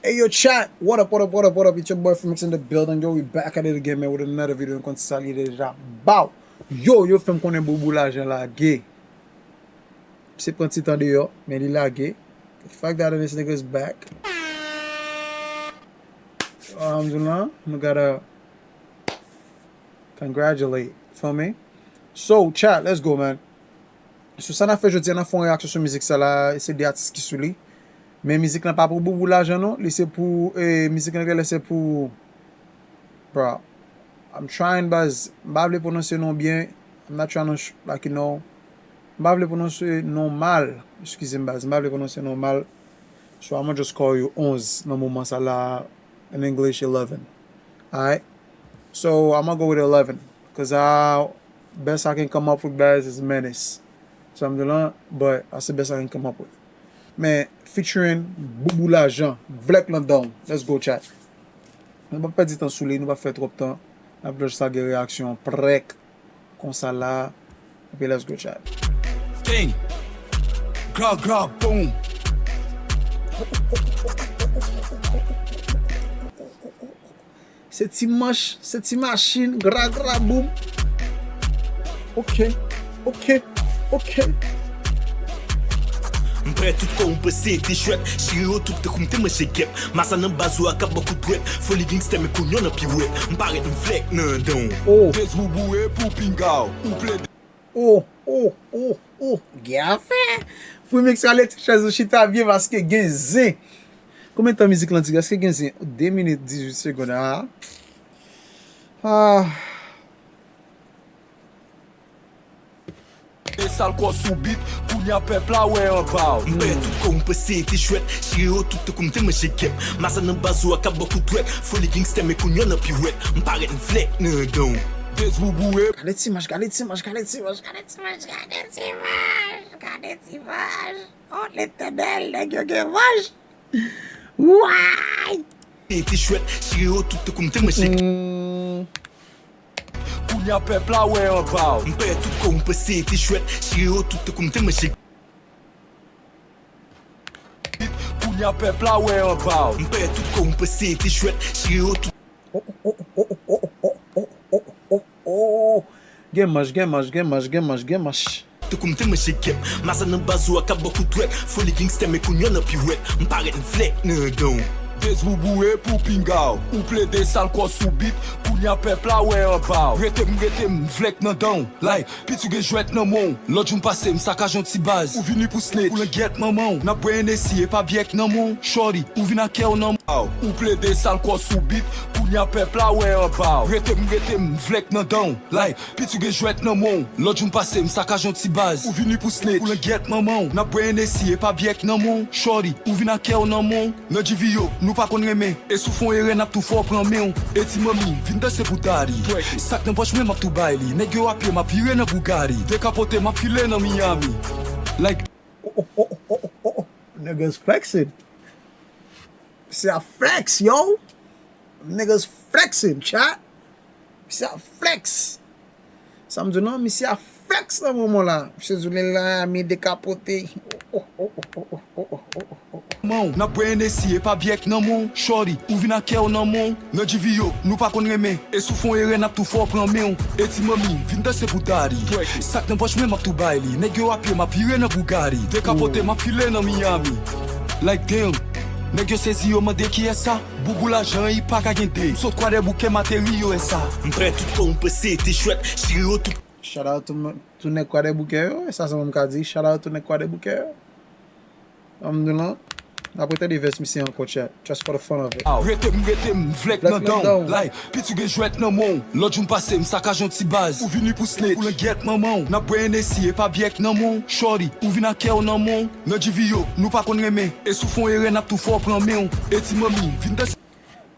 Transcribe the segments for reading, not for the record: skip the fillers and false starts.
Hey yo chat, what up, what up, what up, what up? It's your boy from in the building. Yo, we back at it again, man, with another video. On salye deja. Bow. Yo fem konnen Boubou Lajan la gay. C'est prend petit temps de yo, mais il la gay. The fact that this nigga's back. Alhamdulillah, we gotta congratulate. Feel me? So, chat, let's go, man. So, ça n'a fait jeudi, on a fait une réaction sur musique, ça là, c'est des artistes qui sont là. Mais musique n'est pas pour Boubou Lajan, non? C'est pour, musique n'est c'est pour, bro, I'm trying, baz, m'bavle prononcer non bien, I'm not trying to, like, you know, m'bavle prononcer non mal, excusez-moi, baz, m'bavle prononcer non mal, so I'm gonna just call you 11, dans moment ça là, in English 11, alright? So, I'm gonna go with 11, because best I can come up with, baz, is Menace. So I'm doing, but that's the best I can come up with. Man, featuring Boubou Lajan, Vlek Danw. Let's go, chat. Nous ne va pas perdre du temps sous les, nous ne va pas faire trop de temps. On va juste faire des réactions prêtes, comme ça là. Et puis, let's go, chat. King. Gra, gra, boom. Cette machine, gra, gra, boom. Ok. M'prêt tout qu'on peut c'est t'es chouette. Chiro tout te comme t'es manger gep. Massa nan bazou a beaucoup de wet. Folie gangster me kounyon puis wet. M'paraît une Vlek Danw. Oh. Des Boubou pour pingao. Ou plaid. Oh. Gaffe. Faut mixer à l'étichage de chita bien parce que genzen. Combien de temps musique l'antique? Est-ce que genzen? 2 minutes 18 secondes. Et sale quoi sous beat, kounya peuple là ouais en bas. M'prêt tout qu'on peut c'est t'es chouette. Chiro tout te comme t'es manger gep. Massa nan bazou a beaucoup de wet. Folie gangster me kounyon puis wet. M'paraît une Vlek Danw. Des Boubou. Gade ti image. Oh, l'éternel, nèg yo gen image. Why? T'es chouette. Chiro tout te comme t'es manger. Kounya peuple là ouais en bas. M'prêt tout qu'on peut c'est t'es chouette. Chiro tout te comme t'es manger. Kounya peuple là ouais en bas. M'prêt tout qu'on peut c'est t'es chouette. Chiro tout. Oh. Gen mach. Te comme t'es manger gep. Massa nan bazou a beaucoup de wet. Folie gangster me kounyon puis wet. M'paraît une Vlek Danw. Des Boubou pour pingao. Ou plaide sale quoi sous beat. Kounya peuple là ouais en bas. Rete Vlek Danw. Like, pitu ge jouet nan mon. L'autre jour passé m'saccage un petit base. Ou vini pour snitch. Ou le get maman. N'a pas essayer pas bien nan mon. Shorty, ou vini à kèw nan mon. Ou plaide sale quoi sous beat. Kounya peuple là ouais en bas. Rete Vlek Danw. Like, pitu ge jouet nan mon. L'autre jour passé m'saccage un petit base. Ou vini pour snitch. Ou le get maman. N'a pas essayer pas bien nan mon. Shorty, ou vini à kèw nan mon. Nan di vio. Nou pa kon reme, e sou fon ere nap tou fò pran meon. E ti mami, vin de se boutari. Sak nan poch men map tou bayli. Neg yo apye map pire nan Bugatti. Dekapote map file nan Miami. Like Oh. Niggas flexing. C'est a flex, yo. Niggas flexing, chat. C'est a flex. Ça me dit non, mais c'est a flex dans moment là. Je suis là, mi décapoté. Mon, n'a pas essayer pas bien nan mon. Shorty, ou vin à kèw nan mon. Nan di vio, nou pa kon reme. E sou fon ere nap tou fò pran meon. E ti mami, vin de se boutari. Sak nan poch men map tou bayli. Neg yo apye map pire nan Bugatti. Dekapote map file nan Miami. Like damn. Neg yo sezi yo mande ki e sa. Boubou Lajan yi pa ka gente. Sot kwa de bouke matériaux e sa. M'prêt tout kon peut c'est t'es chouette. Chiro tout. Shout out to nek kwa de bouke yo. Ça c'est mon ka di. Shout out to nek kwa de bouke yo. Alhamdulillah. Après t'as des vestes ici encore chat. Just for the fun of it. Rete Vlek Danw. Like, pitu ge jouet nan mon. L'autre jour passé m'saccage un petit base. Ou vini pour snitch. Ou le get maman. N'a pas essayer pas bien nan mon. Shorty, ou vini à kèw nan mon. Nan di vio, nou pa kon reme. E sou fon ere nap tou fò pran meon. E ti mami, vin de.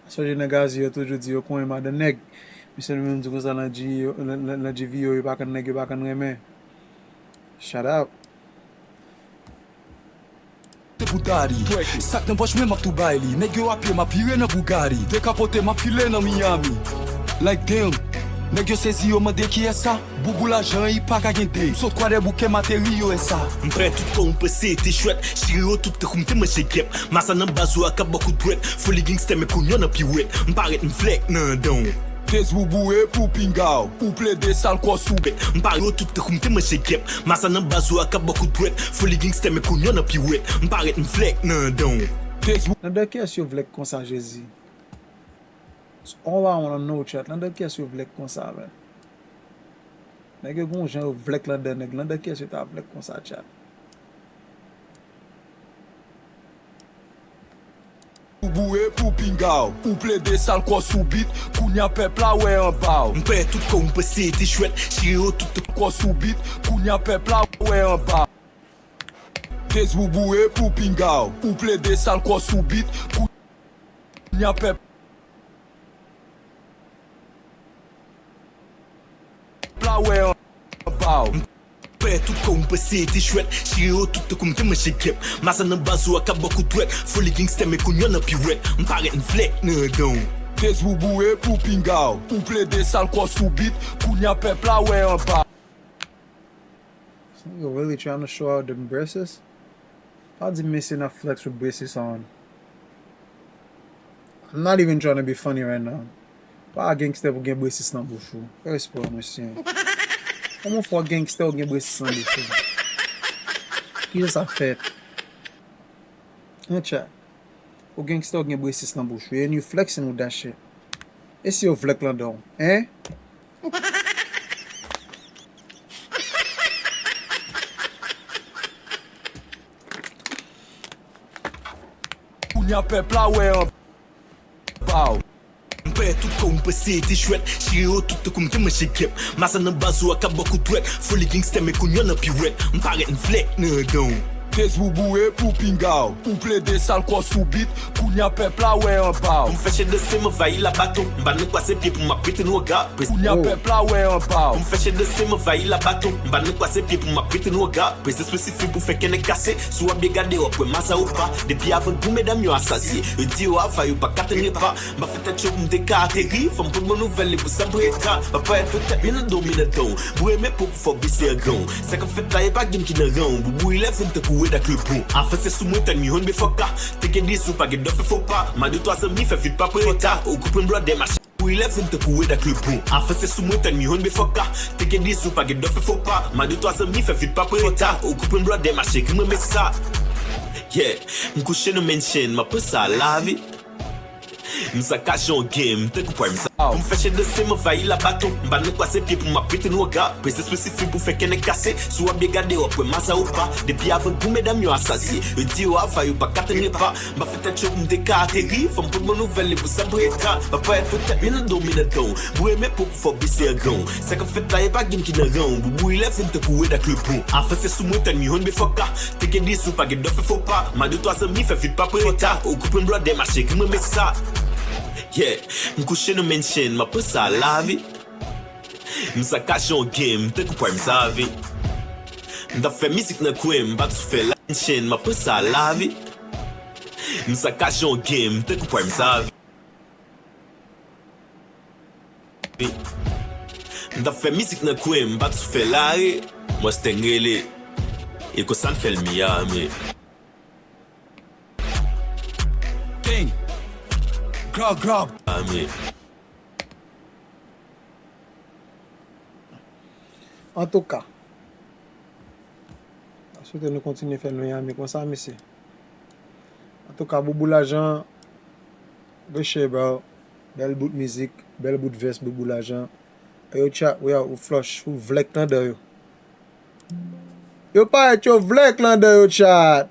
So je nagazi yo toujours di yo kon ma de neg. Monsieur même dit ça nan di vio yo pa kan neg yo pa kan reme. Shout out. Boutari. Sak nan poch men map tou bayli. Neg yo apye map pire nan Bugatti. Dekapote map file nan Miami. Like damn. Nèg yo saisi yo mande qui est ça? Boubou Lajan y pas ka gende. Saute quoi des bouquets matériaux et ça. M'prêt tout kon passé t'es chouette. Chiro tout te koum te manche gep. Massa nan bazo ak beaucoup de Folie gangster me kounyon nan pi wet. M'paret Vlek nan Danw. Des Boubou pour pingao. Ou plaider sale quoi sous. M'paret tout te koum te manche gep. Massa nan bazo ak beaucoup de Folie gangster me kounyon nan pi wet. M'paret Vlek nan Danw. Nan de kes yo Vlek konsa Jezi? So all I wanna know, chat, nan de kes yo Vlek konsa, man? Nèg yo gon jan yo Vlek lan de nèg, nan de kes yo ta Vlek konsa, chat? Boubou pour pingao. Ou plaider sale quoi sous bit. Kounya peuple là ouais en bas. M'prêt tout kon passé t'es chouette. Chiro tout te Quoi sous bit. Kounya peuple là ouais en bas. Des Boubou pour pingao. Ou plaider sale quoi sous bit. Kounya peuple là ouais en bas. M'prêt tout kon passé t'es chouette. Chiro tout te koum te manche gep. Massa nan bazo ak beaucoup de Folie gangster me kounyon nan pi wet. M'paret Vlek nan Danw. Des Boubou pour pingao. Ou plaider sale quoi sous bit. Kounya peuple là ouais en bas. So you really trying to show out them braces? How's he missing a flex with braces on? I'm not even trying to be funny right now. Pas gangster pour gen braces nan bouchou. Respect, monsieur. Comment faut gangster gen braces nan bouchou? Qui ça fait? Chat. Ou gangster gen braces nan bouchou. And you flexing with that shit. Est-ce que you Vlek lan Danw? Hein? Kounya peuple là ouais en bas. M'prêt tout kon passé t'es chouette. Chiro tout te koum te manche gep. Massa nan bazo ak beaucoup de Folie gangster me kounyon nan pi wet. M'paret Vlek nan Danw. Des Boubou pour pingao. Ou plaider sale quoi sous bit. Kounya peuple là ouais en bas. M'fèche de se m'envahi la bateau. M'ba ne kwa se pied pour m'aprêter nou gars. Kounya peuple là ouais en bas. M'fèche de se m'envahi la bateau. M'ba ne kwa se pied pour m'aprêter nou gars. Presse spécifique pour faire qu'elle est cassée. Sou a bien gardé ou après massa ou pas. Depuis avant pour mesdames yo assasié. E di ou a failli pas qu'attendre pas. M'a fait tête chaud m'te caractérie. Femme pour mon nouvelle pour ça breka. Papa est peut-être mine domine don. Bou aimer pour faut baisser un gon. Ça que fait taille pas game qui ne rend. Boubou il est fin te couer avec le pont. En fait c'est sous moi t'as mis on be foka. Te que dis ou pas que d'offre faut pas. Ma de toi amis fait vite pas prêta. Au coupe un bras des machines. Ou il est fin te couer avec le pont. En fait c'est sous moi t'as mis on be foka. Te que dis ou pas que d'offre faut pas. Ma de toi amis fait vite pas prêta. Au coupe un bras des machines qui me met ça. Yeah, m'couche no mention, ma pe sa la vie. M'sakache en game, te coupe m'sa. M'fèche de se m'envahi la bateau. M'ba ne kwa se pied pour m'aprêter nou gars. Presse spécifique pour faire qu'elle est cassée. Sou a bien gardé ou après massa ou pas. Depuis avant pour mesdames yo assasié. E di ou a failli pas qu'attendre pas. M'a fait tête chaud m'te caractérie. Femme pour mon nouvelle pour ça breka. Papa est peut-être mine domine don. Bou aimer pour faut baisser un gon. Ça que fait taille pas game qui ne rend. Boubou il est fin te couer avec le pont. En fait c'est sous moi t'as mis on be foka. Te que dis ou pas que d'offre faut pas. Ma de toi amis fait vite pas prêta. Au coupe un bras des marchés qui me met ça. Yeah, m'couche no mention, ma pe sa la vie. M'sakache en game, te coupe m'sa vie. M'da fait musique nan koué, m'ba tout fait la mention, ma pe sa la vie. M'sakache en game, te coupe m'sa vie. M'da fait musique nan koué, m'ba tout fait la vie. Moi stengele, et que ça ne fait le Miami. Ding. Grab, grab. Ami. En tout cas, souhaite nous continuer à faire nos amis comme ça, monsieur. En tout cas, Boubou Lajan, Gauche, bro. Belle bout de musique, belle bout de verse, Boubou Lajan. Et yo chat, ou flush, ou Vlek lan de yo. Yo pas et yo Vlek lan de yo chat.